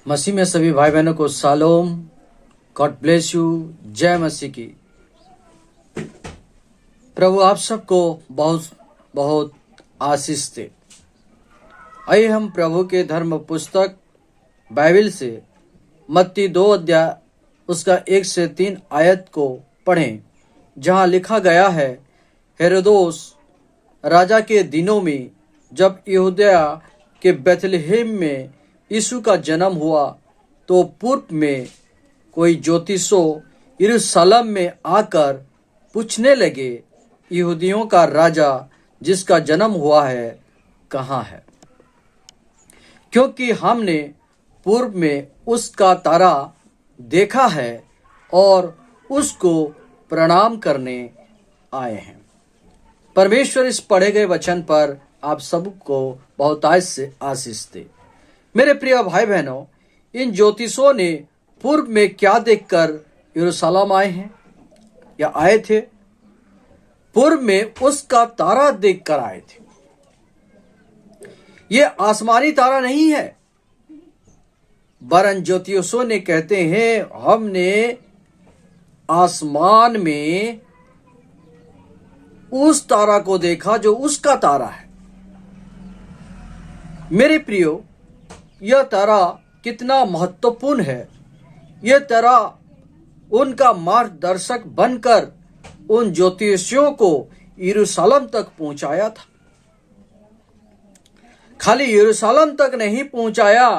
मसीह में सभी भाई बहनों को सालोम, गॉड ब्लेस यू, जय मसीह की। प्रभु आप सबको बहुत बहुत आशीष दे। आइए हम प्रभु के धर्म पुस्तक बाइबल से मत्ती 2 अध्याय उसका 1 से 3 आयत को पढ़ें, जहां लिखा गया है, हेरोदोस राजा के दिनों में जब यहूदा के बेथलेहेम में यीशु का जन्म हुआ तो पूर्व में कोई ज्योतिषों यरूशलेम में आकर पूछने लगे, यहूदियों का राजा जिसका जन्म हुआ है कहाँ है? क्योंकि हमने पूर्व में उसका तारा देखा है और उसको प्रणाम करने आए हैं। परमेश्वर इस पढ़े गए वचन पर आप सबको बहुतायत से आशीष दे। मेरे प्रिय भाई बहनों, इन ज्योतिषों ने पूर्व में क्या देखकर यरूशलेम आए हैं या आए थे? पूर्व में उसका तारा देखकर आए थे। ये आसमानी तारा नहीं है, वरन ज्योतिषों ने कहते हैं हमने आसमान में उस तारा को देखा जो उसका तारा है। मेरे प्रियो, यह तारा कितना महत्वपूर्ण है। यह तारा उनका मार्गदर्शक बनकर उन ज्योतिषियों को यरूशलेम तक पहुंचाया था। खाली यरूशलेम तक नहीं पहुंचाया,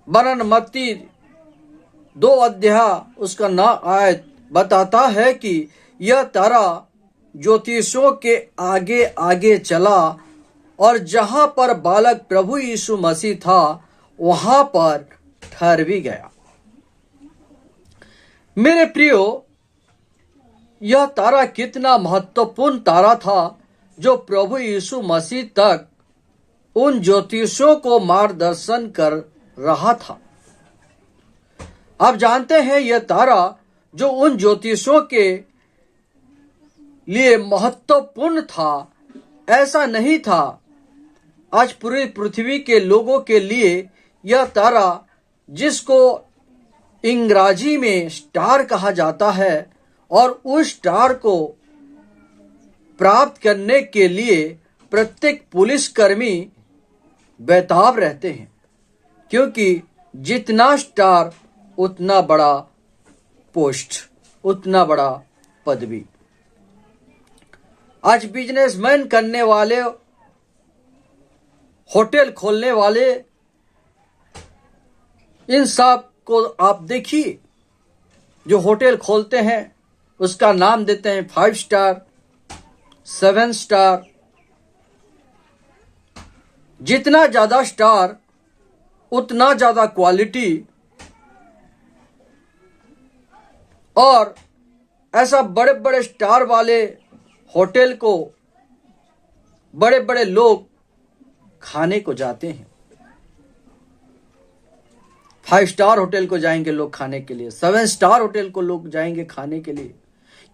वरन मत्ती 2 अध्याय उसका 9 आयत बताता है कि यह तारा ज्योतिषियों के आगे आगे चला और जहां पर बालक प्रभु यीशु मसीह था वहां पर ठहर भी गया। मेरे प्रियो, यह तारा कितना महत्वपूर्ण तारा था जो प्रभु यीशु मसीह तक उन ज्योतिषियों को मार्गदर्शन कर रहा था। आप जानते हैं, यह तारा जो उन ज्योतिषियों के लिए महत्वपूर्ण था, ऐसा नहीं था आज पूरी पृथ्वी के लोगों के लिए यह तारा, जिसको अंग्रेजी में स्टार कहा जाता है, और उस स्टार को प्राप्त करने के लिए प्रत्येक पुलिसकर्मी बेताब रहते हैं, क्योंकि जितना स्टार उतना बड़ा पोस्ट, उतना बड़ा पदवी। आज बिजनेसमैन करने वाले, होटल खोलने वाले, इन सब को आप देखिए, जो होटल खोलते हैं उसका नाम देते हैं 5 स्टार, 7 स्टार। जितना ज्यादा स्टार उतना ज्यादा क्वालिटी, और ऐसा बड़े बड़े स्टार वाले होटल को बड़े बड़े लोग खाने को जाते हैं। 5 स्टार होटल को जाएंगे लोग खाने के लिए, 7 स्टार होटल को लोग जाएंगे खाने के लिए,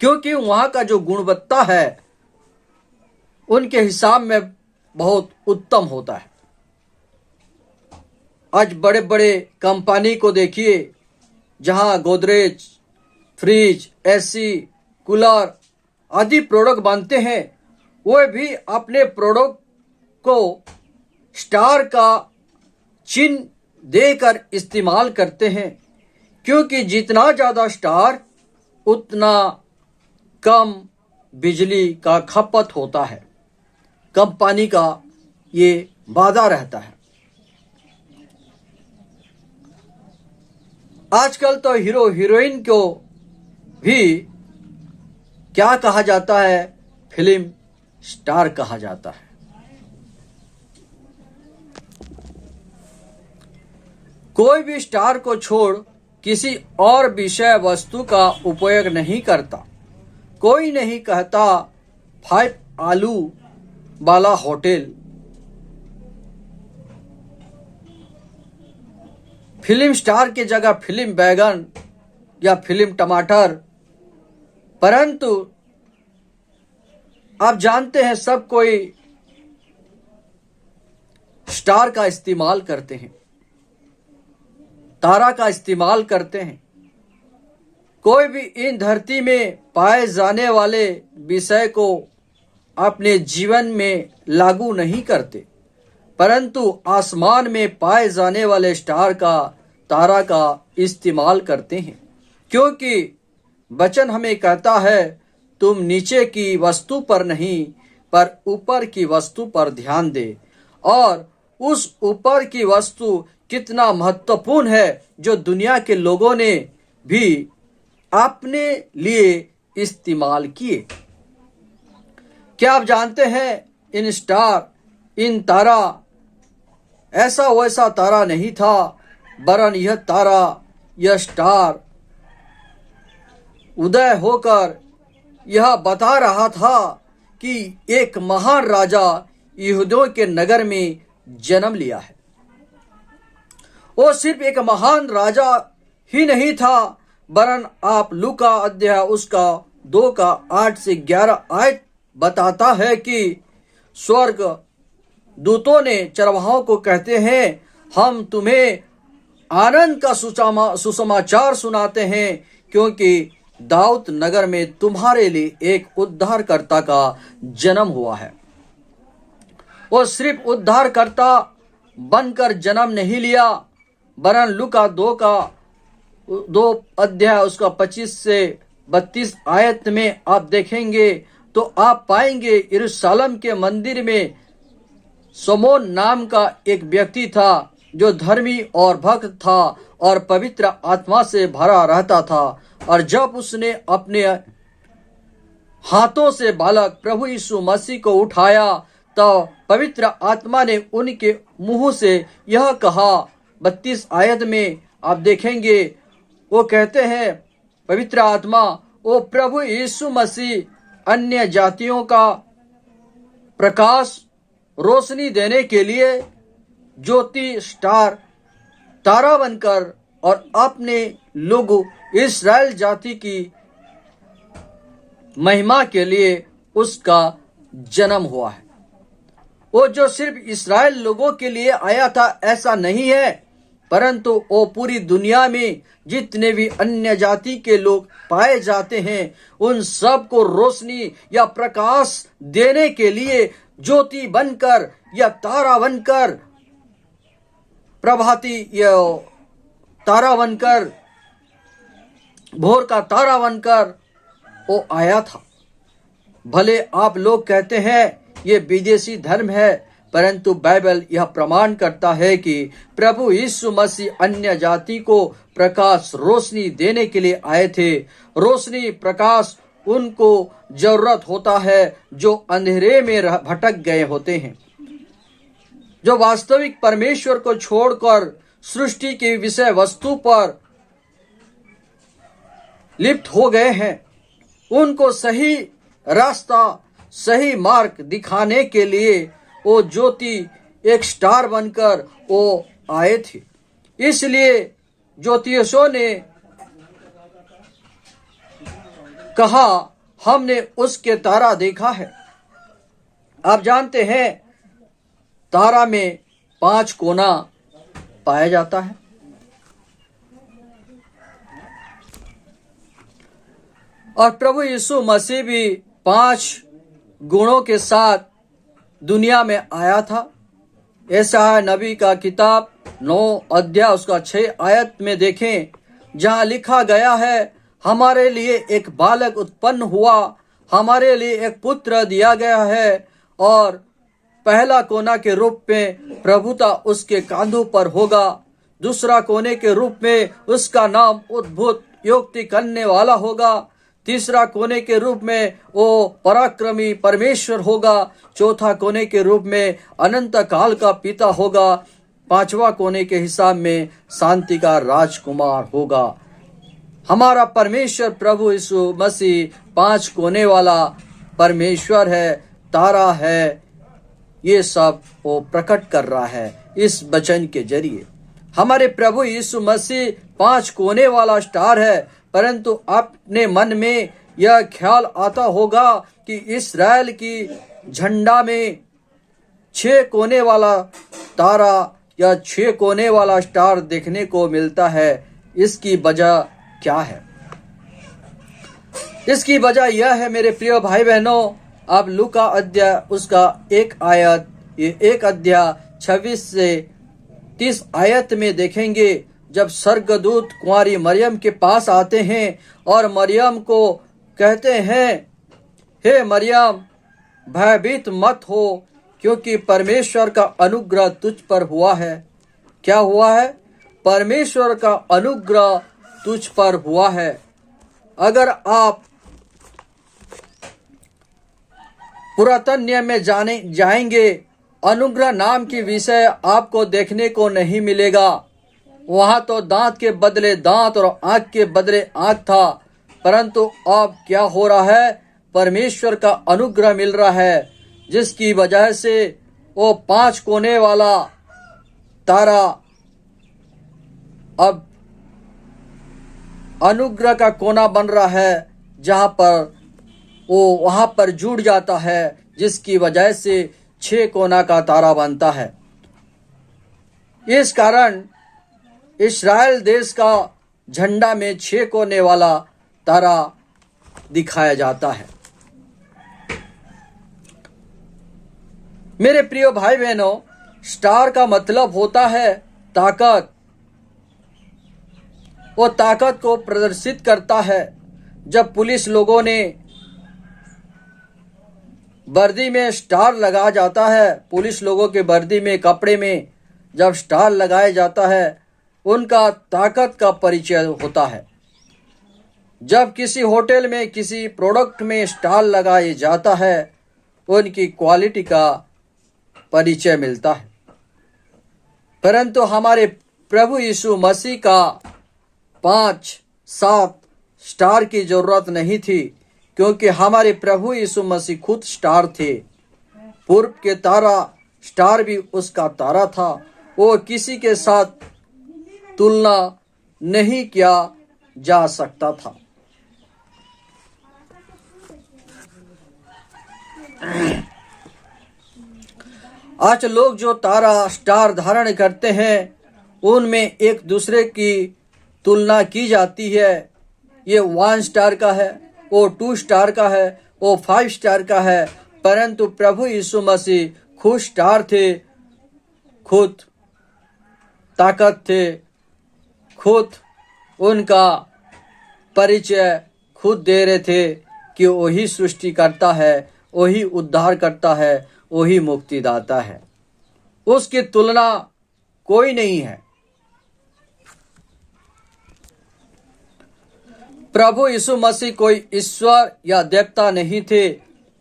क्योंकि वहां का जो गुणवत्ता है उनके हिसाब में बहुत उत्तम होता है। आज बड़े बड़े कंपनी को देखिए, जहां गोदरेज, फ्रिज, एसी, कूलर आदि प्रोडक्ट बनते हैं, वो भी अपने प्रोडक्ट को स्टार का चिन्ह देकर इस्तेमाल करते हैं, क्योंकि जितना ज्यादा स्टार उतना कम बिजली का खपत होता है। कंपनी का ये वादा रहता है। आजकल तो हीरो हीरोइन को भी क्या कहा जाता है? फिल्म स्टार कहा जाता है। कोई भी स्टार को छोड़ किसी और विषय वस्तु का उपयोग नहीं करता। कोई नहीं कहता 5 आलू वाला होटल। फिल्म स्टार की जगह फिल्म बैगन या फिल्म टमाटर। परंतु आप जानते हैं, सब कोई स्टार का इस्तेमाल करते हैं। तारा का इस्तेमाल करते हैं। कोई भी इन धरती में पाए जाने वाले विषय को अपने जीवन में लागू नहीं करते, परंतु आसमान में पाए जाने वाले स्टार का, तारा का इस्तेमाल करते हैं। क्योंकि वचन हमें कहता है, तुम नीचे की वस्तु पर नहीं पर ऊपर की वस्तु पर ध्यान दे। और उस ऊपर की वस्तु कितना महत्वपूर्ण है जो दुनिया के लोगों ने भी अपने लिए इस्तेमाल किए। क्या आप जानते हैं, इन स्टार, इन तारा ऐसा वैसा तारा नहीं था, वरन यह तारा, यह स्टार उदय होकर यह बता रहा था कि एक महान राजा यहूदियों के नगर में जन्म लिया है। वो सिर्फ एक महान राजा ही नहीं था, वरन आप लूका अध्याय उसका 2 का 8 से 11 आयत बताता है कि स्वर्ग दूतों ने चरवाहों को कहते हैं, हम तुम्हें आनंद का सुसमाचार सुनाते हैं, क्योंकि दाऊद नगर में तुम्हारे लिए एक उद्धारकर्ता का जन्म हुआ है। वो सिर्फ उद्धारकर्ता बनकर जन्म नहीं लिया, वरन लूका 2 अध्याय उसका 25 से 32 आयत में आप देखेंगे तो आप पाएंगे यरूशलेम के मंदिर में शमौन नाम का एक व्यक्ति था जो धर्मी और भक्त था और पवित्र आत्मा से भरा रहता था। और जब उसने अपने हाथों से बालक प्रभु यीशु मसीह को उठाया तो पवित्र आत्मा ने उनके मुंह से यह कहा, 32 आयत में आप देखेंगे, वो कहते हैं, पवित्र आत्मा ओ प्रभु यीशु मसीह अन्य जातियों का प्रकाश रोशनी देने के लिए ज्योति स्टार तारा बनकर और अपने लोगों इस्राएल जाति की महिमा के लिए उसका जन्म हुआ है। वो जो सिर्फ इस्राएल लोगों के लिए आया था ऐसा नहीं है, परंतु वो पूरी दुनिया में जितने भी अन्य जाति के लोग पाए जाते हैं उन सब को रोशनी या प्रकाश देने के लिए ज्योति बनकर या तारा बनकर, प्रभाती या तारा बनकर, भोर का तारा बनकर वो आया था। भले आप लोग कहते हैं ये विदेशी धर्म है, परंतु बाइबल यह प्रमाण करता है कि प्रभु यीशु मसीह अन्य जाति को प्रकाश रोशनी देने के लिए आए थे। रोशनी प्रकाश उनको जरूरत होता है जो अंधेरे में भटक गए होते हैं, जो वास्तविक परमेश्वर को छोड़कर सृष्टि की विषय वस्तु पर लिप्त हो गए हैं। उनको सही रास्ता, सही मार्ग दिखाने के लिए वो ज्योति एक स्टार बनकर वो आए थे। इसलिए ज्योतिषों ने कहा, हमने उसके तारा देखा है। आप जानते हैं तारा में 5 कोना पाया जाता है। और प्रभु यीशु मसीह भी 5 गुणों के साथ दुनिया में आया था। ऐसा है नबी का किताब 9 अध्याय उसका 6 आयत में देखें, जहां लिखा गया है, हमारे लिए एक बालक उत्पन्न हुआ, हमारे लिए एक पुत्र दिया गया है, और पहला कोना के रूप में प्रभुता उसके कांधों पर होगा। दूसरा कोने के रूप में उसका नाम अद्भुत युक्ति करने वाला होगा। तीसरा कोने के रूप में वो पराक्रमी परमेश्वर होगा। चौथा कोने के रूप में अनंत काल का पिता होगा। 5वां कोने के हिसाब में शांति का राजकुमार होगा। हमारा परमेश्वर प्रभु यीशु मसीह 5 कोने वाला परमेश्वर है, तारा है। ये सब वो प्रकट कर रहा है इस वचन के जरिए। हमारे प्रभु यीशु मसीह 5 कोने वाला स्टार है, परंतु अपने मन में यह ख्याल आता होगा कि इस्राएल की झंडा में 6 कोने वाला तारा या 6 कोने वाला स्टार देखने को मिलता है। इसकी वजह क्या है? इसकी वजह यह है मेरे प्रिय भाई बहनों, आप लूका अध्याय उसका 1 आयत, ये 1 अध्याय 26 से 30 आयत में देखेंगे। जब स्वर्गदूत कुंवारी मरियम के पास आते हैं और मरियम को कहते हैं, हे मरियम, भयभीत मत हो, क्योंकि परमेश्वर का अनुग्रह तुझ पर हुआ है। क्या हुआ है? परमेश्वर का अनुग्रह तुझ पर हुआ है। अगर आप पुरातन नियम में जाएंगे, अनुग्रह नाम की विषय आपको देखने को नहीं मिलेगा। वहां तो दांत के बदले दांत और आंख के बदले आंख था, परंतु अब क्या हो रहा है? परमेश्वर का अनुग्रह मिल रहा है, जिसकी वजह से वो 5 कोने वाला तारा अब अनुग्रह का कोना बन रहा है, जहां पर वो वहां पर जुड़ जाता है, जिसकी वजह से 6 कोना का तारा बनता है। इस कारण इस्राएल देश का झंडा में 6 कोने वाला तारा दिखाया जाता है। मेरे प्रिय भाई बहनों, स्टार का मतलब होता है ताकत। वो ताकत को प्रदर्शित करता है। जब पुलिस लोगों ने वर्दी में स्टार लगाया जाता है, पुलिस लोगों के वर्दी में, कपड़े में जब स्टार लगाया जाता है, उनका ताकत का परिचय होता है। जब किसी होटल में, किसी प्रोडक्ट में स्टार लगाया जाता है, उनकी क्वालिटी का परिचय मिलता है। परंतु हमारे प्रभु यीशु मसीह का 5-7 स्टार की जरूरत नहीं थी, क्योंकि हमारे प्रभु यीशु मसीह खुद स्टार थे। पूर्व के तारा स्टार भी उसका तारा था। वो किसी के साथ तुलना नहीं किया जा सकता था। आज लोग जो तारा स्टार धारण करते हैं, उनमें एक दूसरे की तुलना की जाती है। ये 1 स्टार का है, वो 2 स्टार का है, वो 5 स्टार का है। परंतु प्रभु यीशु मसीह खुद स्टार थे, खुद ताकत थे, खुद उनका परिचय खुद दे रहे थे कि वही सृष्टि करता है, वही उद्धार करता है, वही मुक्तिदाता है। उसकी तुलना कोई नहीं है। प्रभु यीशु मसीह कोई ईश्वर या देवता नहीं थे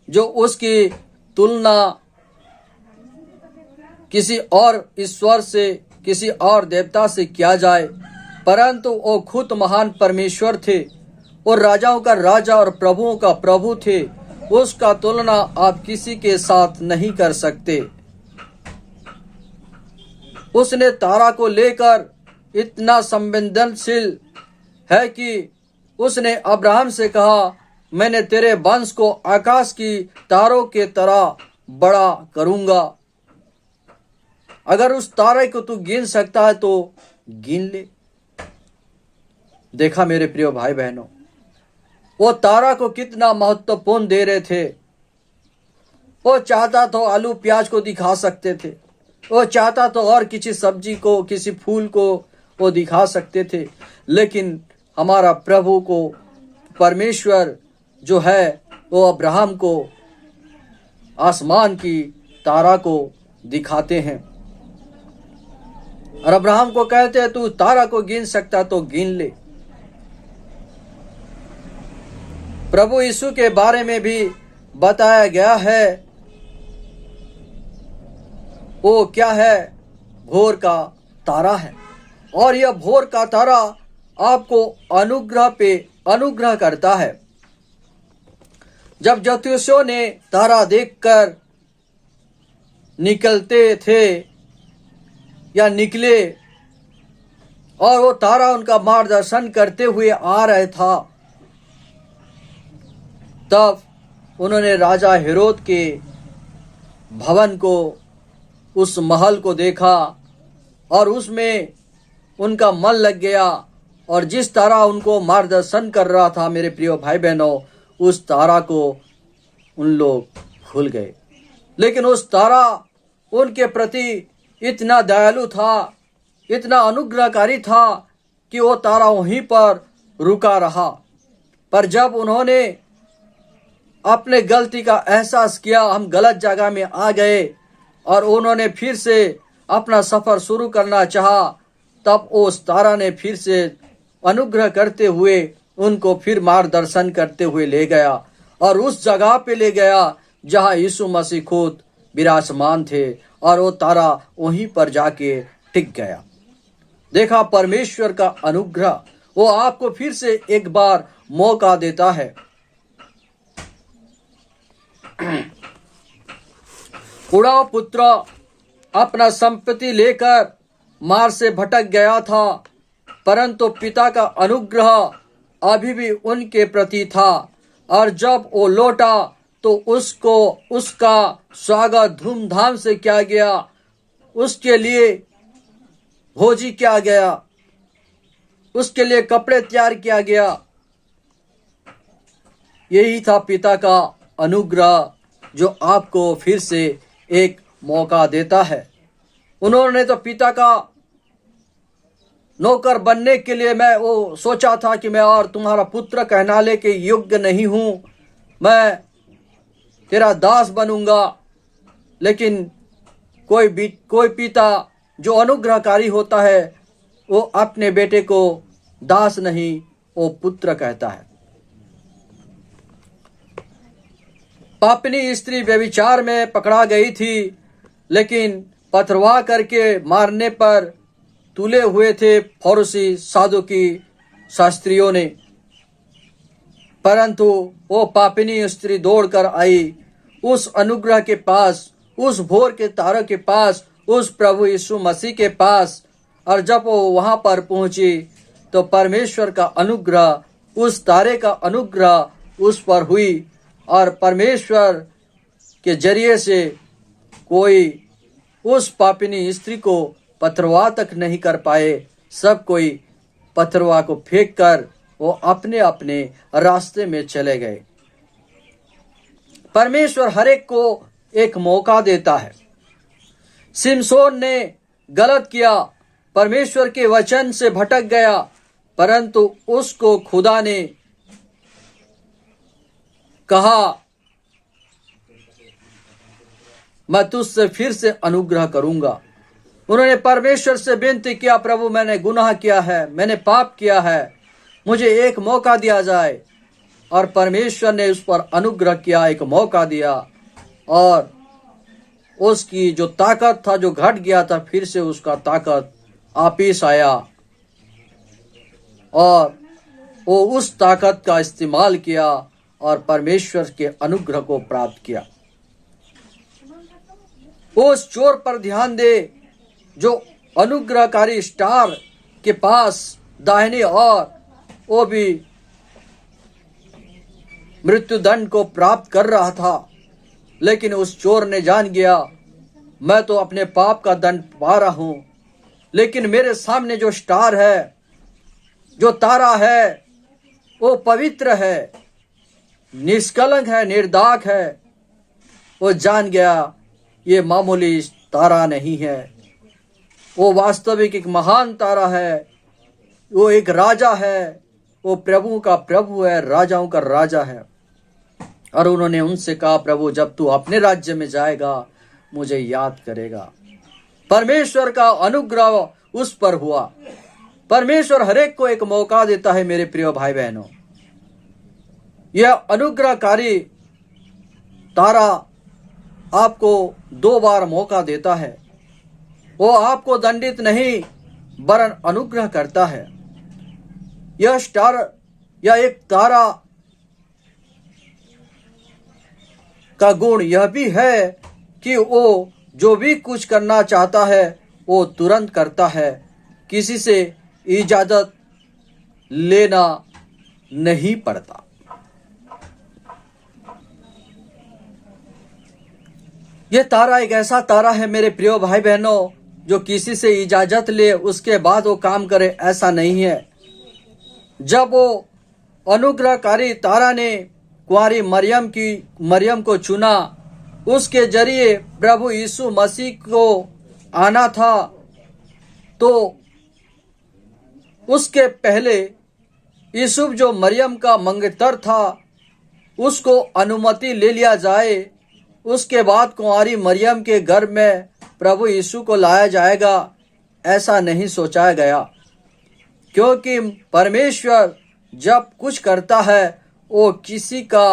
जो उसकी तुलना किसी और ईश्वर से, किसी और देवता से किया जाए, परंतु वो खुद महान परमेश्वर थे और राजाओं का राजा और प्रभुओं का प्रभु थे। उसका तुलना आप किसी के साथ नहीं कर सकते। उसने तारा को लेकर इतना संवेदनशील है कि उसने अब्राहम से कहा, मैंने तेरे वंश को आकाश की तारों के तरह बड़ा करूंगा। अगर उस तारे को तू गिन सकता है तो गिन ले। देखा मेरे प्रिय भाई बहनों, वो तारा को कितना महत्वपूर्ण दे रहे थे। वो चाहता तो आलू प्याज को दिखा सकते थे, वो चाहता तो और किसी सब्जी को, किसी फूल को वो दिखा सकते थे, लेकिन हमारा प्रभु को, परमेश्वर जो है, वो अब्राहम को आसमान की तारा को दिखाते हैं और अब्राहम को कहते हैं, तू तारा को गिन सकता तो गिन ले। प्रभु यीशु के बारे में भी बताया गया है, वो क्या है? भोर का तारा है। और यह भोर का तारा आपको अनुग्रह पे अनुग्रह करता है। जब ज्योतिषियों ने तारा देखकर निकलते थे या निकले और वो तारा उनका मार्गदर्शन करते हुए आ रहा था, तब उन्होंने राजा हेरोद के भवन को, उस महल को देखा और उसमें उनका मन लग गया, और जिस तारा उनको मार्गदर्शन कर रहा था मेरे प्रिय भाई बहनों, उस तारा को उन लोग भूल गए। लेकिन उस तारा उनके प्रति इतना दयालु था, इतना अनुग्रहकारी था कि वो तारा वहीं पर रुका रहा। पर जब उन्होंने अपने गलती का एहसास किया, हम गलत जगह में आ गए, और उन्होंने फिर से अपना सफर शुरू करना चाहा, तब उस तारा ने फिर से अनुग्रह करते हुए उनको फिर मार्गदर्शन करते हुए ले गया, और उस जगह पे ले गया जहां यीशु मसीह खुद विराजमान थे, और वो तारा वहीं पर जाके टिक गया। देखा, परमेश्वर का अनुग्रह वो आपको फिर से एक बार मौका देता है। उड़ाव पुत्र अपना संपत्ति लेकर मार से भटक गया था, परंतु पिता का अनुग्रह अभी भी उनके प्रति था, और जब वो लौटा तो उसका स्वागत धूमधाम से किया गया, उसके लिए भोजी किया गया, उसके लिए कपड़े तैयार किया गया। यही था पिता का अनुग्रह जो आपको फिर से एक मौका देता है। उन्होंने तो पिता का नौकर बनने के लिए मैं वो सोचा था कि मैं और तुम्हारा पुत्र कहलाने के योग्य नहीं हूं, मैं तेरा दास बनूंगा। लेकिन कोई पिता जो अनुग्रहकारी होता है वो अपने बेटे को दास नहीं, वो पुत्र कहता है। पापनी स्त्री व्यभिचार में पकड़ा गई थी, लेकिन पथरवाह करके मारने पर तुले हुए थे फरीसी सदूकी शास्त्रियों ने, परंतु वो पापिनी स्त्री दौड़कर आई उस अनुग्रह के पास, उस भोर के तारे के पास, उस प्रभु यीशु मसीह के पास। और जब वो वहां पर पहुंची तो परमेश्वर का अनुग्रह, उस तारे का अनुग्रह उस पर हुई, और परमेश्वर के जरिए से कोई उस पापिनी स्त्री को पथरवाह तक नहीं कर पाए। सब कोई पथरवाह को फेंक कर वो अपने अपने रास्ते में चले गए। परमेश्वर हर एक को एक मौका देता है। सिमसोन ने गलत किया, परमेश्वर के वचन से भटक गया, परंतु उसको खुदा ने कहा, मैं तुझसे फिर से अनुग्रह करूंगा। उन्होंने परमेश्वर से विनती किया, प्रभु मैंने गुनाह किया है, मैंने पाप किया है, मुझे एक मौका दिया जाए। और परमेश्वर ने उस पर अनुग्रह किया, एक मौका दिया, और उसकी जो ताकत था, जो घट गया था, फिर से उसका ताकत वापिस आया, और वो उस ताकत का इस्तेमाल किया और परमेश्वर के अनुग्रह को प्राप्त किया। उस चोर पर ध्यान दे जो अनुग्रहकारी स्टार के पास दाहिने ओर वो भी मृत्युदंड को प्राप्त कर रहा था, लेकिन उस चोर ने जान गया, मैं तो अपने पाप का दंड पा रहा हूं, लेकिन मेरे सामने जो स्टार है, जो तारा है, वो पवित्र है, निष्कलंक है, निर्दाग है। वो जान गया ये मामूली तारा नहीं है, वो वास्तविक एक महान तारा है, वो एक राजा है, वो प्रभु का प्रभु है, राजाओं का राजा है। और उन्होंने उनसे कहा, प्रभु जब तू अपने राज्य में जाएगा मुझे याद करेगा। परमेश्वर का अनुग्रह उस पर हुआ। परमेश्वर हरेक को एक मौका देता है मेरे प्रिय भाई बहनों। यह अनुग्रहकारी तारा आपको 2 बार मौका देता है। वो आपको दंडित नहीं वरन अनुग्रह करता है। यह स्टार या एक तारा का गुण यह भी है कि वो जो भी कुछ करना चाहता है वो तुरंत करता है, किसी से इजाजत लेना नहीं पड़ता। यह तारा एक ऐसा तारा है मेरे प्रिय भाई बहनों जो किसी से इजाजत ले उसके बाद वो काम करे, ऐसा नहीं है। जब वो अनुग्रहकारी तारा ने कुंवारी मरियम को चुना, उसके जरिए प्रभु यीशु मसीह को आना था, तो उसके पहले यूसुफ जो मरियम का मंगेतर था उसको अनुमति ले लिया जाए। उसके बाद कुंवारी मरियम के घर में प्रभु यीशु को लाया जाएगा, ऐसा नहीं सोचा गया। क्योंकि परमेश्वर जब कुछ करता है वो किसी का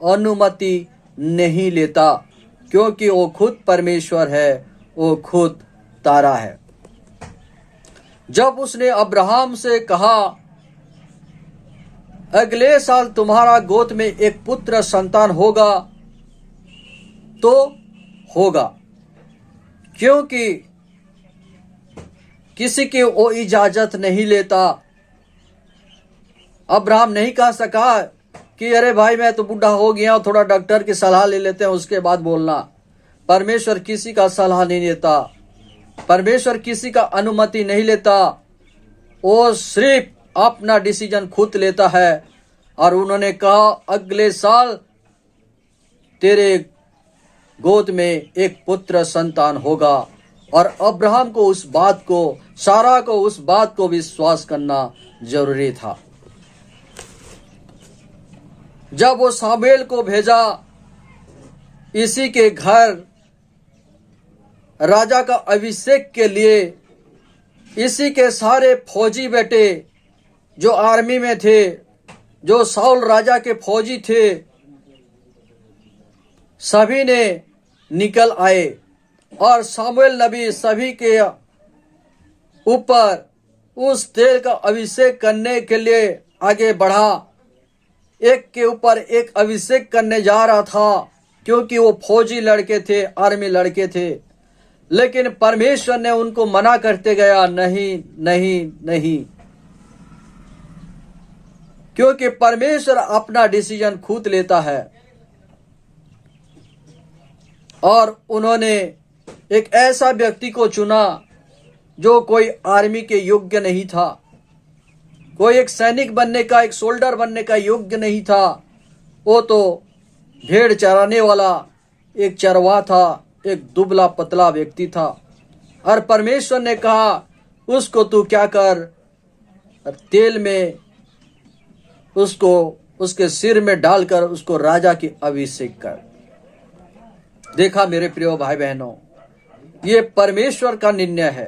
अनुमति नहीं लेता, क्योंकि वो खुद परमेश्वर है, वो खुद तारा है। जब उसने अब्राहम से कहा अगले साल तुम्हारा गोद में एक पुत्र संतान होगा, तो होगा, क्योंकि किसी की वो इजाजत नहीं लेता। अब्राहम नहीं कह सका कि अरे भाई मैं तो बूढ़ा हो गया, थोड़ा डॉक्टर की सलाह ले लेते हैं उसके बाद बोलना। परमेश्वर किसी का सलाह नहीं लेता, परमेश्वर किसी का अनुमति नहीं लेता, वो सिर्फ अपना डिसीजन खुद लेता है। और उन्होंने कहा अगले साल तेरे गोद में एक पुत्र संतान होगा। और अब्राहम को उस बात को, सारा को उस बात को विश्वास करना जरूरी था। जब वो सामुएल को भेजा इसी के घर राजा का अभिषेक के लिए, इसी के सारे फौजी बेटे जो आर्मी में थे, जो साउल राजा के फौजी थे, सभी ने निकल आए और सामुएल नबी सभी के ऊपर उस तेल का अभिषेक करने के लिए आगे बढ़ा। एक के ऊपर एक अभिषेक करने जा रहा था, क्योंकि वो फौजी लड़के थे, आर्मी लड़के थे। लेकिन परमेश्वर ने उनको मना करते गया, नहीं नहीं नहीं, क्योंकि परमेश्वर अपना डिसीजन खुद लेता है। और उन्होंने एक ऐसा व्यक्ति को चुना जो कोई आर्मी के योग्य नहीं था, कोई एक सैनिक बनने का, एक सोल्डर बनने का योग्य नहीं था। वो तो भेड़ चराने वाला एक चरवाहा था, एक दुबला पतला व्यक्ति था। और परमेश्वर ने कहा उसको तू क्या कर, तेल में उसको उसके सिर में डालकर उसको राजा की अभिषेक कर। देखा मेरे प्रिय भाई बहनों, ये परमेश्वर का निर्णय है।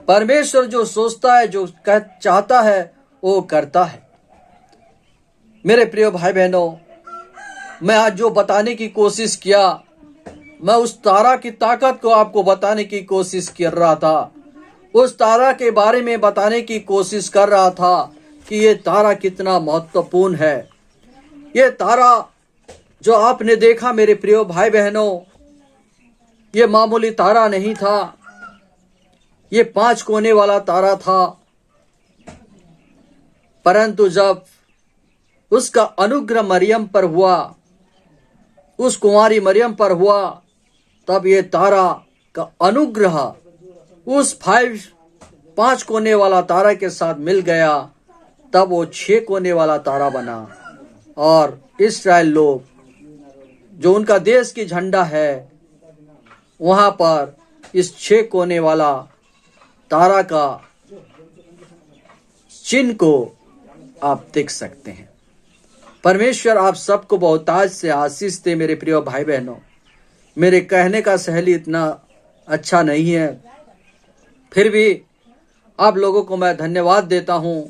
परमेश्वर जो सोचता है, जो चाहता है, वो करता है। मेरे प्रिय भाई बहनों, मैं आज जो बताने की कोशिश किया, मैं उस तारा की ताकत को आपको बताने की कोशिश कर रहा था। उस तारा के बारे में बताने की कोशिश कर रहा था कि ये तारा कितना महत्वपूर्ण है। ये तारा जो आपने देखा मेरे प्रिय भाई बहनों, ये मामूली तारा नहीं था, ये 5 कोने वाला तारा था। परंतु जब उसका अनुग्रह मरियम पर हुआ, उस कुंवारी मरियम पर हुआ, तब ये तारा का अनुग्रह उस 5 कोने वाला तारा के साथ मिल गया। तब वो 6 कोने वाला तारा बना। और इस्राएल लोग, जो उनका देश की झंडा है, वहां पर इस 6 कोने वाला तारा का चिन्ह को आप देख सकते हैं। परमेश्वर आप सबको बहुतायत से आशीष दे मेरे प्रिय भाई बहनों। मेरे कहने का शैली इतना अच्छा नहीं है, फिर भी आप लोगों को मैं धन्यवाद देता हूं।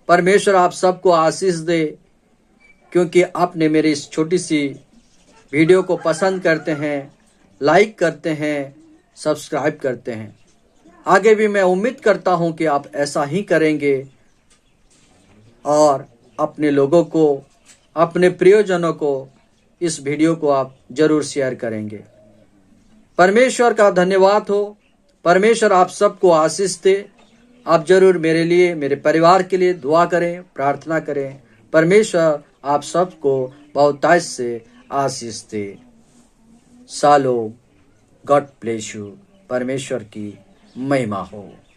परमेश्वर आप सबको आशीष दे, क्योंकि आपने मेरी इस छोटी सी वीडियो को पसंद करते हैं, लाइक करते हैं, सब्सक्राइब करते हैं। आगे भी मैं उम्मीद करता हूं कि आप ऐसा ही करेंगे और अपने लोगों को, अपने प्रियजनों को इस वीडियो को आप जरूर शेयर करेंगे। परमेश्वर का धन्यवाद हो। परमेश्वर आप सबको आशीष दे। आप जरूर मेरे लिए, मेरे परिवार के लिए दुआ करें, प्रार्थना करें। परमेश्वर आप सबको बहुतायत से आशीष दे। सालो, गॉड ब्लेस यू। परमेश्वर की महिमा हो।